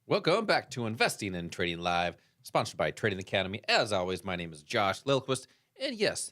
Welcome back to Investing and Trading Live, sponsored by Trading Academy. As always, my name is Josh Lilquist. And yes,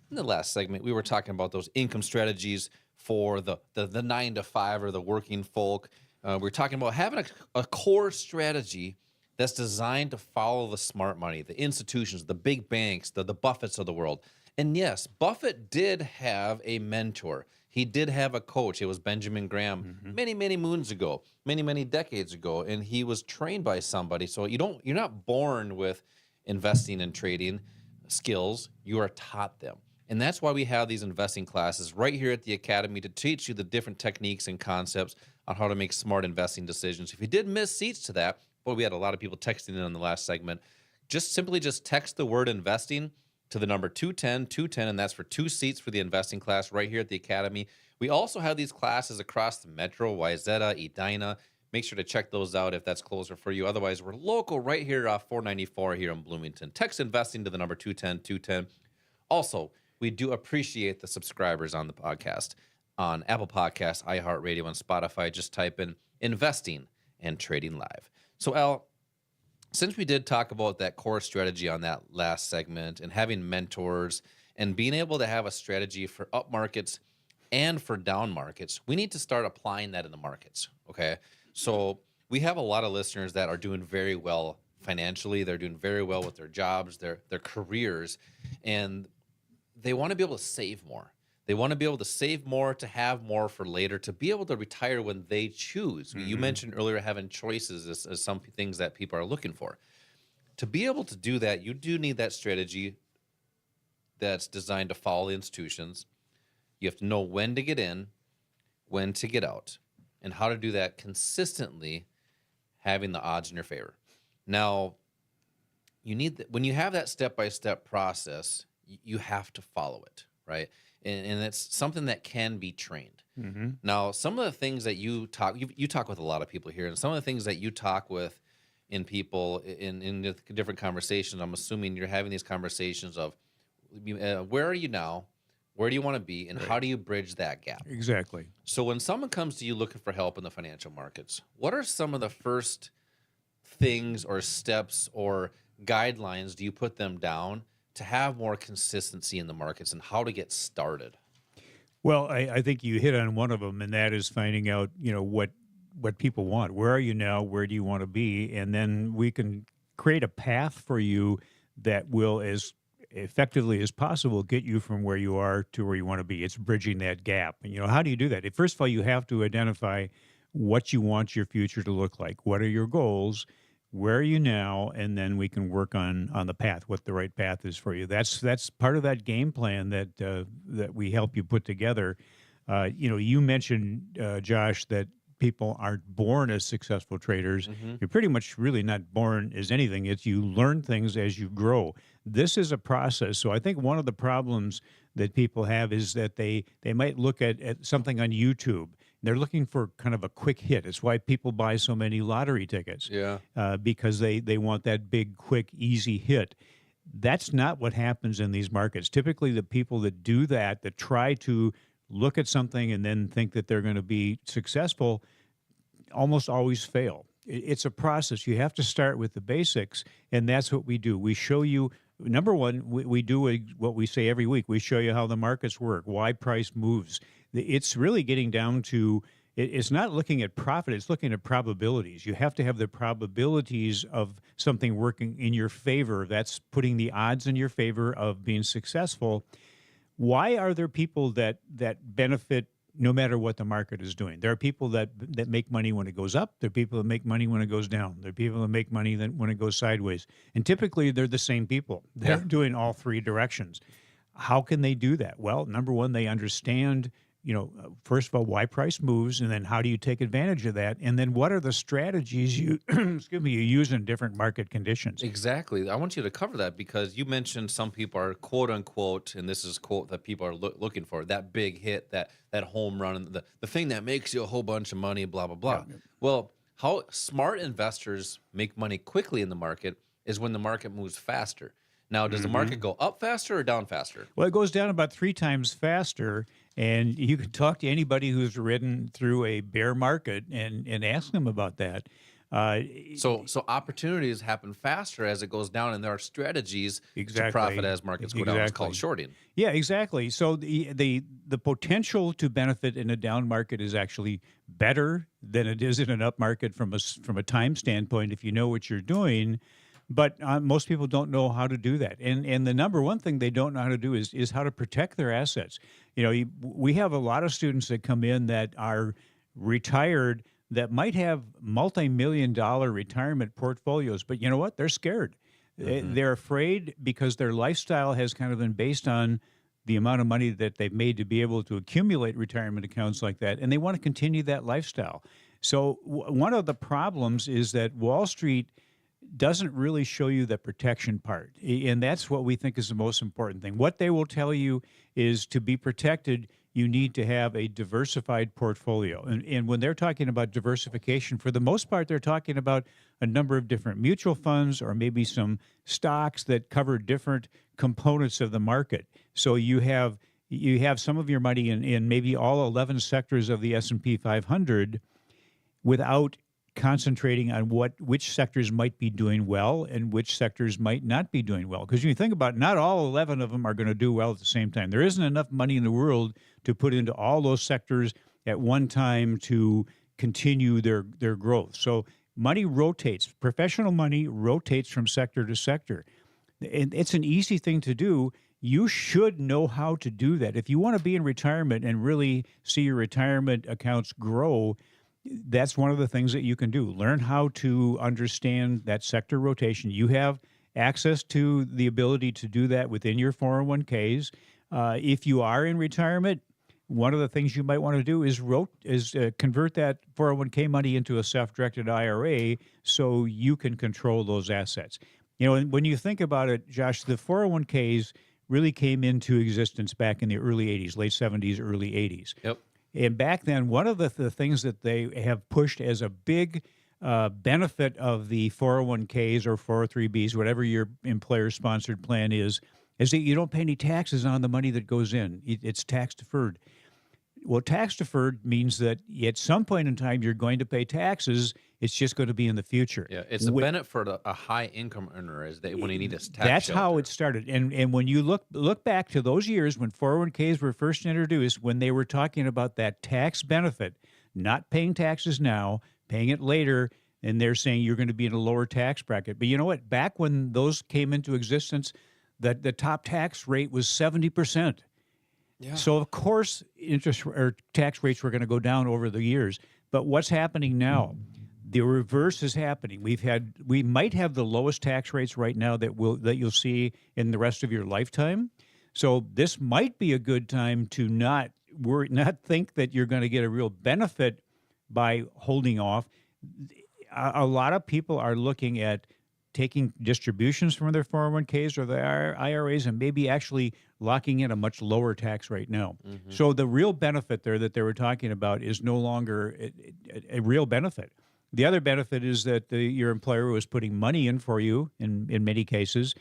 in the last segment, we were talking about those income strategies for the 9 to 5 or the working folk. We're talking about having a core strategy that's designed to follow the smart money, the institutions, the big banks, the Buffetts of the world. And yes, Buffett did have a mentor. He did have a coach. It was Benjamin Graham many, many moons ago, many, many decades ago. And he was trained by somebody. So you're not born with investing and trading skills. You are taught them. And that's why we have these investing classes right here at the Academy to teach you the different techniques and concepts on how to make smart investing decisions. If you did miss seats to that, boy, we had a lot of people texting in on the last segment. Just text the word investing to the number 210, and that's for 2 seats for the investing class right here at the Academy. We also have these classes across the Metro, Wayzata, Edina. Make sure to check those out if that's closer for you. Otherwise, we're local right here off 494 here in Bloomington. Text investing to the number 210. Also, we do appreciate the subscribers on the podcast. On Apple Podcasts, iHeartRadio, and Spotify, just type in investing and trading live. So, Al, since we did talk about that core strategy on that last segment and having mentors and being able to have a strategy for up markets and for down markets, we need to start applying that in the markets, okay? So we have a lot of listeners that are doing very well financially. They're doing very well with their jobs, their careers, and they want to be able to save more. They want to be able to save more, to have more for later, to be able to retire when they choose. You mentioned earlier having choices as some things that people are looking for. To be able to do that, you do need that strategy that's designed to follow the institutions. You have to know when to get in, when to get out, and how to do that consistently, having the odds in your favor. Now, when you have that step-by-step process, you have to follow it, right? And it's something that can be trained. Now, some of the things that you talk with a lot of people here, and some of the things that you talk with in people in the different conversations, I'm assuming you're having these conversations of where are you now, where do you want to be, and how do you bridge that gap? Exactly. So when someone comes to you looking for help in the financial markets, what are some of the first things or steps or guidelines do you put them down to have more consistency in the markets and how to get started? Well, I think you hit on one of them, and that is finding out, what people want. Where are you now? Where do you want to be? And then we can create a path for you that will, as effectively as possible, get you from where you are to where you want to be. It's bridging that gap. And, how do you do that? First of all, you have to identify what you want your future to look like. What are your goals? Where are you now? And then we can work on the path, what the right path is for you. That's part of that game plan that we help you put together. You mentioned, Josh, that people aren't born as successful traders. You're pretty much really not born as anything. It's you learn things as you grow. This is a process. So I think one of the problems that people have is that they might look at something on YouTube. They're looking for kind of a quick hit. It's why people buy so many lottery tickets. Yeah. Because they want that big, quick, easy hit. That's not what happens in these markets. Typically, the people that do that try to look at something and then think that they're going to be successful, almost always fail. It's a process. You have to start with the basics, and that's what we do. We show you, number one, we do what we say every week. We show you how the markets work, why price moves. It's really getting down to, it's not looking at profit, it's looking at probabilities. You have to have the probabilities of something working in your favor. That's putting the odds in your favor of being successful. Why are there people that benefit no matter what the market is doing? There are people that make money when it goes up. There are people that make money when it goes down. There are people that make money when it goes sideways. And typically, they're the same people. They're doing all three directions. How can they do that? Well, number one, they understand, first of all, why price moves, and then how do you take advantage of that? And then what are the strategies you you use in different market conditions? Exactly. I want you to cover that because you mentioned some people are quote unquote, and this is quote that people are looking for, that big hit, that home run, and the thing that makes you a whole bunch of money, blah, blah, blah. Yeah. Well, how smart investors make money quickly in the market is when the market moves faster. Now, does the market go up faster or down faster? Well, it goes down about 3 times faster, and you can talk to anybody who's ridden through a bear market and ask them about that. Uh, So opportunities happen faster as it goes down, and there are strategies to profit exactly. as markets go down. It's called Exactly. shorting. Yeah, exactly. So the potential to benefit in a down market is actually better than it is in an up market from a time standpoint if you know what you're doing. But most people don't know how to do that, and the number one thing they don't know how to do is how to protect their assets. We have a lot of students that come in that are retired that might have multi-million-dollar retirement portfolios, but you know what? They're scared. Hmm. They're afraid because their lifestyle has kind of been based on the amount of money that they've made to be able to accumulate retirement accounts like that, and they want to continue that lifestyle. So, one of the problems is that Wall Street doesn't really show you the protection part. And that's what we think is the most important thing. What they will tell you is to be protected, you need to have a diversified portfolio. And when they're talking about diversification, for the most part, they're talking about a number of different mutual funds or maybe some stocks that cover different components of the market. So you have some of your money in maybe all 11 sectors of the S&P 500 without concentrating on which sectors might be doing well and which sectors might not be doing well. Because you think about it, not all 11 of them are going to do well at the same time. There isn't enough money in the world to put into all those sectors at one time to continue their growth. So money rotates. Professional money rotates from sector to sector. And it's an easy thing to do. You should know how to do that. If you want to be in retirement and really see your retirement accounts grow, that's one of the things that you can do. Learn how to understand that sector rotation. You have access to the ability to do that within your 401ks. If you are in retirement, one of the things you might want to do is convert that 401k money into a self-directed IRA so you can control those assets. And when you think about it, Josh, the 401ks really came into existence back in the early 80s, late 70s, early 80s. Yep. And back then, one of the things that they have pushed as a big benefit of the 401ks or 403bs, whatever your employer-sponsored plan is that you don't pay any taxes on the money that goes in. It's tax deferred. Well, tax deferred means that at some point in time you're going to pay taxes. It's just going to be in the future. Yeah, it's a benefit for a high income earner is that when you need a tax That's shelter. how it started. And when you look back to those years when 401ks were first introduced, when they were talking about that tax benefit, not paying taxes now, paying it later, and they're saying you're going to be in a lower tax bracket. But you know what? Back when those came into existence, the top tax rate was 70%. Yeah. So of course interest or tax rates were going to go down over the years. But what's happening now? The reverse is happening. We might have the lowest tax rates right now that you'll see in the rest of your lifetime. So this might be a good time to not think that you're going to get a real benefit by holding off. A lot of people are looking at taking distributions from their 401ks or their IRAs and maybe actually locking in a much lower tax rate now. Mm-hmm. So the real benefit there that they were talking about is no longer a real benefit. The other benefit is that your employer was putting money in for you in many cases.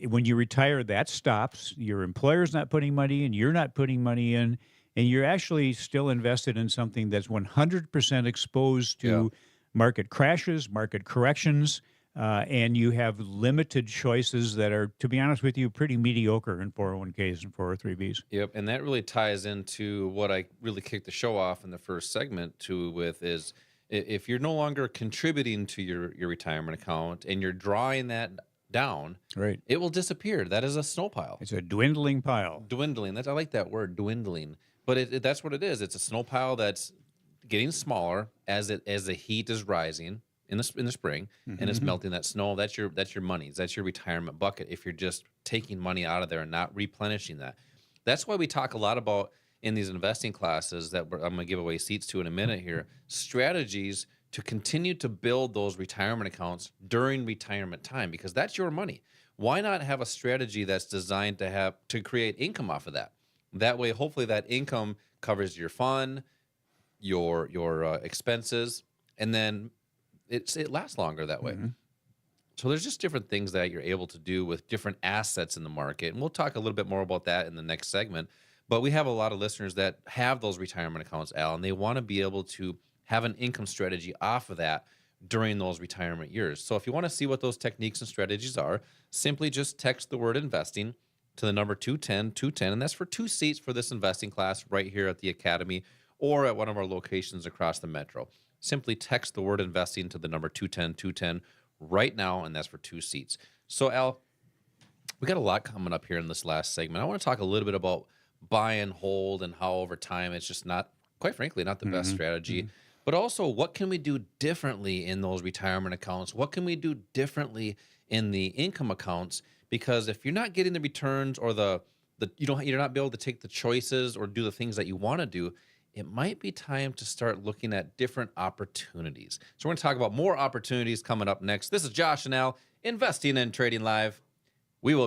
When you retire, that stops. Your employer's not putting money in, you're not putting money in, and you're actually still invested in something that's 100% exposed to market crashes, market corrections, and you have limited choices that are, to be honest with you, pretty mediocre in 401ks and 403bs. Yep, and that really ties into what I really kicked the show off in the first segment with is if you're no longer contributing to your retirement account and you're drawing that down, right, it will disappear. That is a snow pile. It's a dwindling pile. Dwindling. I like that word, dwindling. But that's what it is. It's a snow pile that's getting smaller as the heat is rising in the spring, and it's melting that snow. That's your money. That's your retirement bucket. If you're just taking money out of there and not replenishing that, that's why we talk a lot about in these investing classes that I'm going to give away seats to in a minute here. Strategies to continue to build those retirement accounts during retirement time, because that's your money. Why not have a strategy that's designed to create income off of that? That way, hopefully, that income covers your fund, your expenses, and then it lasts longer that way. Mm-hmm. So there's just different things that you're able to do with different assets in the market, and we'll talk a little bit more about that in the next segment. But we have a lot of listeners that have those retirement accounts, Al, and they want to be able to have an income strategy off of that during those retirement years. So if you want to see what those techniques and strategies are, simply just text the word investing to the number 210, and that's for 2 seats for this investing class right here at the Academy or at one of our locations across the metro. Simply text the word investing to the number 210 right now, and that's for 2 seats. So Al, we got a lot coming up here in this last segment. I want to talk a little bit about buy and hold and how over time it's just not, quite frankly, not the best strategy. But also, what can we do differently in those retirement accounts? What can we do differently in the income accounts? Because if you're not getting the returns or you're not able to take the choices or do the things that you want to do, it might be time to start looking at different opportunities. So we're going to talk about more opportunities coming up next. This is Josh and Al, Investing and Trading Live. We will